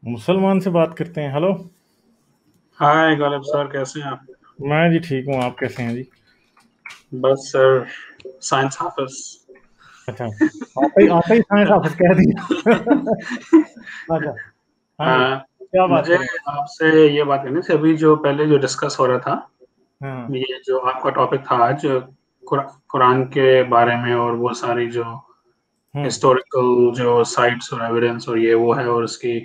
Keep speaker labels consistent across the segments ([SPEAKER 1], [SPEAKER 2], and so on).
[SPEAKER 1] मुसलमान से बात करते हैं। हेलो।
[SPEAKER 2] हाय गालिब सर, कैसे हैं आप?
[SPEAKER 1] मैं जी ठीक हूँ, आप कैसे हैं जी?
[SPEAKER 2] बस सर, साइंस हाफिज।
[SPEAKER 1] अच्छा, आते ही साइंस ऑफिस कह दिया। अच्छा। हाँ जी,
[SPEAKER 2] आ,
[SPEAKER 1] क्या बात
[SPEAKER 2] मुझे
[SPEAKER 1] करें?
[SPEAKER 2] आपसे ये बात करनी थी। अभी जो पहले जो डिस्कस हो रहा था,
[SPEAKER 1] हाँ।
[SPEAKER 2] ये जो आपका टॉपिक था आज, कुरान के बारे में, और वो सारी जो
[SPEAKER 1] हम्म।
[SPEAKER 2] हिस्टोरिकल जो साइट्स और एविडेंस और ये वो है, और उसकी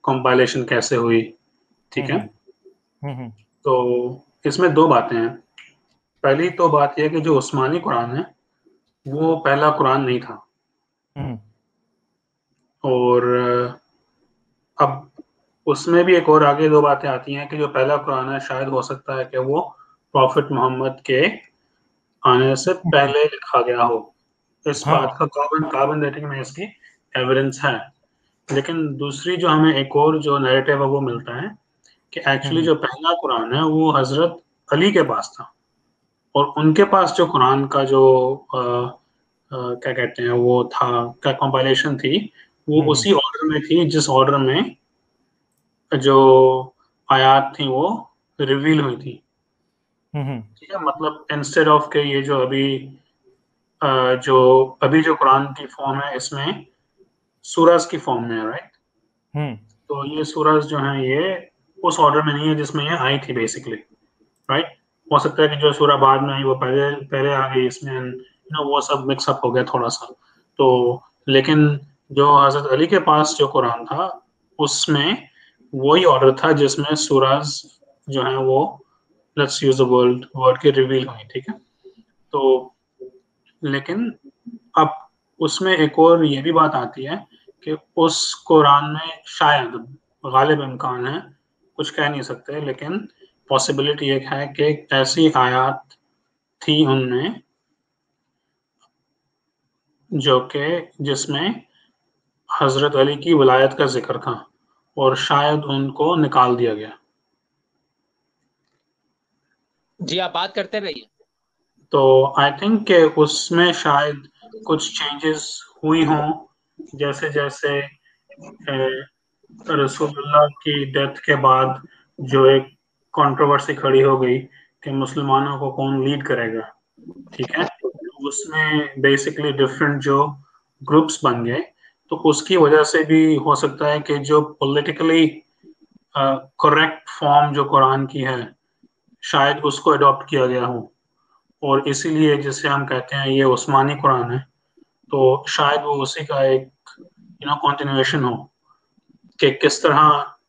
[SPEAKER 2] कंपाइलेशन कैसे हुई।
[SPEAKER 1] हम्म।
[SPEAKER 2] ठीक है।
[SPEAKER 1] हम्म।
[SPEAKER 2] तो इसमें दो बातें हैं। पहली तो बात यह कि जो उस्मानी कुरान है वो पहला कुरान नहीं था।
[SPEAKER 1] हम्म।
[SPEAKER 2] और अब उसमें भी एक और आगे दो बातें आती हैं कि जो पहला कुरान है शायद हो सकता है कि वो प्रॉफिट मोहम्मद के आने से
[SPEAKER 1] हम्म।
[SPEAKER 2] पहले लिखा गया हो। इस
[SPEAKER 1] हाँ।
[SPEAKER 2] बात का कार्बन कार्बन डेटिंग में इसकी एविडेंस है। लेकिन दूसरी जो हमें एक और जो नैरेटिव है वो मिलता है कि एक्चुअली
[SPEAKER 1] हम्म।
[SPEAKER 2] जो पहला कुरान है वो हजरत अली के पास था। और उनके पास जो कुरान का जो क्या कहते हैं वो था, क्या कंपाइलेशन थी, वो
[SPEAKER 1] हम्म।
[SPEAKER 2] उसी ऑर्डर में थी जिस ऑर्डर में जो आयात थी वो रिवील हुई थी।
[SPEAKER 1] हम्म।
[SPEAKER 2] ठीक है, मतलब इंस्टेड ऑफ के ये जो जो अभी जो कुरान की फॉर्म है इसमें सूरज की फॉर्म में है, राइट।
[SPEAKER 1] हम्म।
[SPEAKER 2] तो ये सूरज जो है ये उस ऑर्डर में नहीं है जिसमें ये आई थी बेसिकली, राइट। हो सकता है कि जो सूरह बाद में आई वो पहले पहले आ गई इसमें, वो सब मिक्सअप हो गया थोड़ा सा। तो लेकिन जो हजरत अली के पास जो कुरान था उसमें वही ऑर्डर था जिसमें सूरज जो है वो, let's use the word word के रिवील हुई। ठीक है। तो लेकिन अब उसमें एक और ये भी बात आती है कि उस कुरान में शायद, गालिब इम्कान है, कुछ कह नहीं सकते, लेकिन पॉसिबिलिटी एक है कि ऐसी आयत थी उनमें जो कि जिसमें हजरत अली की विलायत का जिक्र था, और शायद उनको निकाल दिया गया।
[SPEAKER 3] जी, आप बात करते रहिए।
[SPEAKER 2] तो आई थिंक कि उसमें शायद कुछ चेंजेस हुई हों, जैसे जैसे रसूलुल्लाह की डेथ के बाद जो एक कंट्रोवर्सी खड़ी हो गई कि मुसलमानों को कौन लीड करेगा। ठीक है। तो उसमें बेसिकली डिफरेंट जो ग्रुप्स बन गए, तो उसकी वजह से भी हो सकता है कि जो पॉलिटिकली करेक्ट फॉर्म जो कुरान की है शायद उसको अडॉप्ट किया गया हो। और इसीलिए जिसे हम कहते हैं ये उस्मानी कुरान है, तो शायद वो उसी का एक कंटिन्यूएशन हो कि किस तरह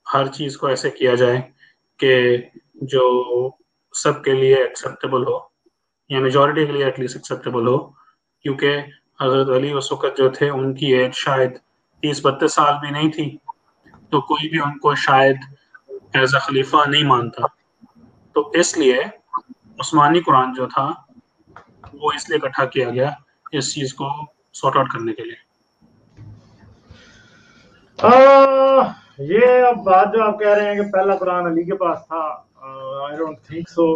[SPEAKER 2] हर चीज को ऐसे किया जाए कि जो सबके लिए एक्सेप्टेबल हो, या मेजोरिटी के लिए एटलीस्ट एक्सेप्टेबल हो। क्योंकि हजरत अली उस वक्त जो थे उनकी एज शायद 30-32 साल भी नहीं थी, तो कोई भी उनको शायद एज अ खलीफा नहीं मानता। तो इसलिए उस्मानी कुरान जो था वो इसलिए इकट्ठा किया गया इस चीज को सॉर्ट आउट करने के लिए।
[SPEAKER 1] ये अब बात जो आप कह रहे हैं कि पहला कुरान अली के पास था, I don't think so,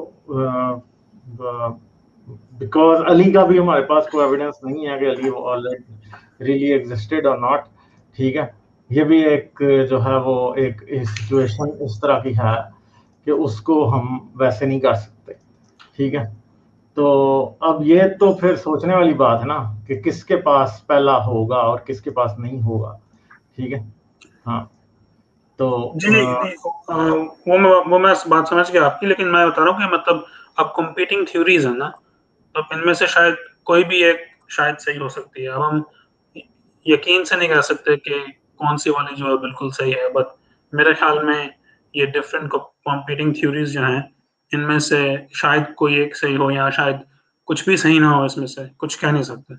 [SPEAKER 1] because Ali का भी हमारे पास कोई एविडेंस नहीं है कि अली ऑलरेडी रियली एग्जिस्टेड और नॉट। ठीक है। ये भी एक जो है वो एक सिचुएशन इस तरह की है कि उसको हम वैसे नहीं कर सकते। ठीक है। तो अब ये तो फिर सोचने वाली बात है ना कि किसके पास पहला होगा और किसके पास नहीं होगा। ठीक है। हाँ। तो
[SPEAKER 2] जी नहीं नहीं, वो मैं बात समझ गया आपकी, लेकिन मैं बता रहा हूँ कि मतलब अब कंपीटिंग थ्योरीज है ना, तो इनमें से शायद कोई भी एक शायद सही हो सकती है। अब हम यकीन से नहीं कह सकते कि कौन सी वाली जो है बिल्कुल सही है, बट मेरे ख्याल में ये डिफरेंट कंपीटिंग थ्योरीज जो हैं इनमें से शायद कोई एक सही हो, या शायद कुछ भी सही ना हो, इसमें से कुछ कह नहीं सकते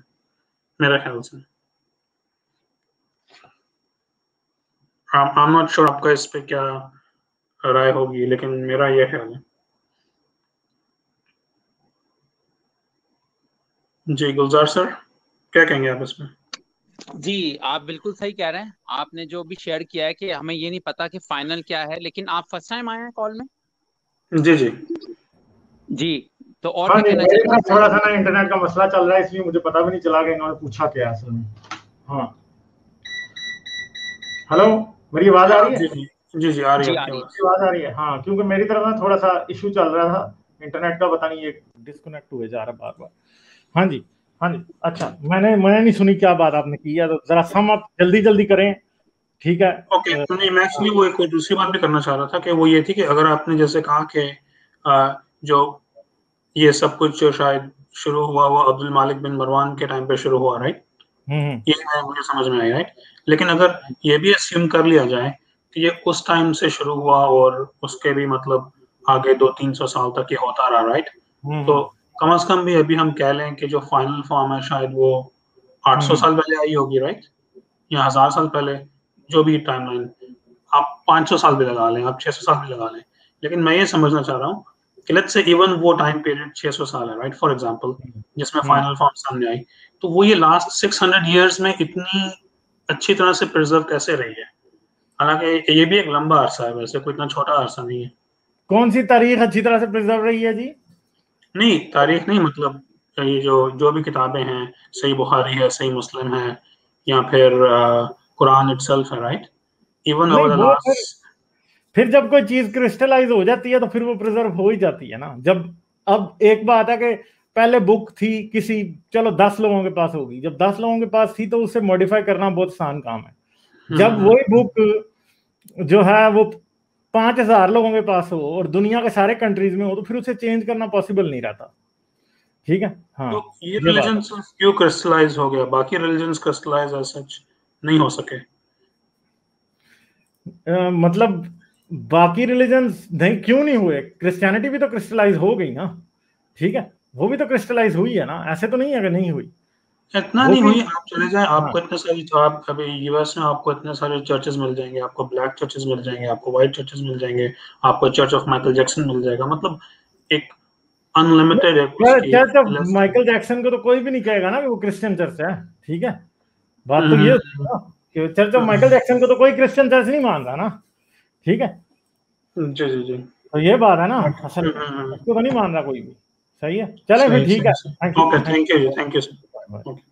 [SPEAKER 2] मेरे ख्याल से। आई एम नॉट श्योर आपका इस पे क्या राय होगी, लेकिन मेरा ये ख्याल है। जी गुलजार सर, क्या कहेंगे आप इसमें?
[SPEAKER 3] जी, आप बिल्कुल सही कह रहे हैं। आपने जो भी शेयर किया है कि हमें ये नहीं पता कि फाइनल क्या है, लेकिन आप फर्स्ट टाइम आए हैं कॉल में।
[SPEAKER 2] जी जी।
[SPEAKER 3] जी। तो और
[SPEAKER 1] हाँ
[SPEAKER 3] क्या
[SPEAKER 1] जी,
[SPEAKER 3] कहना
[SPEAKER 1] मेरे
[SPEAKER 3] चाहेंगे?
[SPEAKER 1] पास थोड़ा सा ना इंटरनेट का मसला चल रहा है, इसलिए मुझे पता भी नहीं चला कि इन्होंने पूछा क्या है असल में। हाँ। हेलो। मेरी आवाज आ रही है?
[SPEAKER 2] जी जी आ रही
[SPEAKER 3] जी
[SPEAKER 2] है,
[SPEAKER 3] आ रही है।
[SPEAKER 1] आवाज आ रही है। हाँ, क्योंकि मेरी तरफ ना थोड़ा सा इशू चल रहा था इंटरनेट का, पता नहीं ये डिस्कनेक्ट हुए जा रहा बार बार। हाँ जी, हाँ जी। अच्छा, मैंने नहीं सुनी क्या बात आपने की है, तो जरा सम आप जल्दी जल्दी करें, ठीक है?
[SPEAKER 2] ओके, नहीं मैं एक्चुअली वो एक और दूसरी बात भी करना चाह रहा था कि वो ये थी कि अगर आपने जैसे कहा कि जो ये सब कुछ जो शायद शुरू हुआ वो अब्दुल मालिक बिन मरवान के टाइम पे शुरू हुआ, राइट? ये मुझे समझ में आया, राइट? लेकिन अगर ये भी अस्यूम कर लिया जाए कि ये उस टाइम से शुरू हुआ और उसके भी मतलब आगे 200-300 साल तक ये होता रहा, राइट? तो कम से कम भी अभी हम कह लें कि जो फाइनल फॉर्म है शायद वो 800 साल पहले आई होगी, राइट? या 1000 साल पहले, जो भी टाइमलाइन, आप 500 साल भी लगा लें, आप 600 साल भी लगा लें, लेकिन मैं ये समझना चाह रहा हूँ कि लेट्स से इवन वो टाइम पीरियड 600 साल है, राइट, फॉर एग्जांपल, जिसमें फाइनल फॉर्म सामने आई, तो वो ये लास्ट 600 इयर्स में इतनी अच्छी तरह से प्रिजर्व कैसे रही है? हालांकि ये भी एक लंबा अरसा है, वैसे कोई इतना छोटा अरसा नहीं है।
[SPEAKER 1] कौन सी तारीख अच्छी तरह से प्रिजर्व रही है जी?
[SPEAKER 2] नहीं, तारीख नहीं, मतलब ये जो भी किताबें हैं, सही बुखारी है, सही मुस्लिम है, या फिर कुरान इटसेल्फ है, राइट? इवन
[SPEAKER 1] नहीं,
[SPEAKER 2] ओवर द
[SPEAKER 1] वो
[SPEAKER 2] लास्ट,
[SPEAKER 1] फिर जब कोई चीज क्रिस्टलाइज हो जाती है तो फिर वो प्रिजर्व हो ही जाती है ना। जब अब एक बात है कि पहले बुक थी किसी, चलो 10 लोगों के पास होगी, जब 10 लोगों के पास थी तो उसे मॉडिफाई करना बहुत आसान काम है। जब वही बुक जो है वो 5000 लोगों के पास हो और दुनिया के सारे कंट्रीज में हो, तो फिर उसे चेंज करना पॉसिबल नहीं रहता, ठीक है? हाँ,
[SPEAKER 2] तो ये
[SPEAKER 1] ये बात
[SPEAKER 2] रिलीजन क्यों क्रिस्टलाइज हो गया, बाकी रिलीजन्स क्रिस्टलाइज एज सच नहीं हो सके?
[SPEAKER 1] मतलब बाकी रिलीजन्स नहीं, क्यों नहीं हुए? क्रिश्चियनिटी भी तो क्रिस्टलाइज हो गई ना, ठीक है? वो भी तो क्रिस्टलाइज हुई है ना, ऐसे तो नहीं है कि नहीं हुई।
[SPEAKER 2] इतना
[SPEAKER 1] वो
[SPEAKER 2] नहीं
[SPEAKER 1] भी
[SPEAKER 2] हुई, आप चले जाएं,
[SPEAKER 1] हाँ,
[SPEAKER 2] आपको इतने सारी, तो आप अभी यूएस में आपको इतने सारे चर्चेस मिल जाएंगे, आपको ब्लैक चर्चेस मिल जाएंगे, आपको व्हाइट चर्चेस मिल जाएंगे, आपको चर्च ऑफ माइकल जैक्सन मिल जाएगा, मतलब एक अनलिमिटेड है उसकी
[SPEAKER 1] church of
[SPEAKER 2] list.
[SPEAKER 1] Michael Jackson को तो कोई भी नहीं कहेगा ना कि वो क्रिश्चियन चर्च है, ठीक है? बात तो ये होती है ना कि चर्च ऑफ माइकल जैक्सन को तो कोई क्रिश्चियन चर्च नहीं मान रहा ना, ठीक है?
[SPEAKER 2] जी जी जी।
[SPEAKER 1] तो ये बात है ना, असल में उसको तो नहीं मान रहा कोई भी। सही है, चले फिर,
[SPEAKER 2] सही
[SPEAKER 1] ठीक है।
[SPEAKER 2] सही सही।
[SPEAKER 1] Thank you,
[SPEAKER 2] okay, thank you ji, thank you sir.
[SPEAKER 1] Thank you.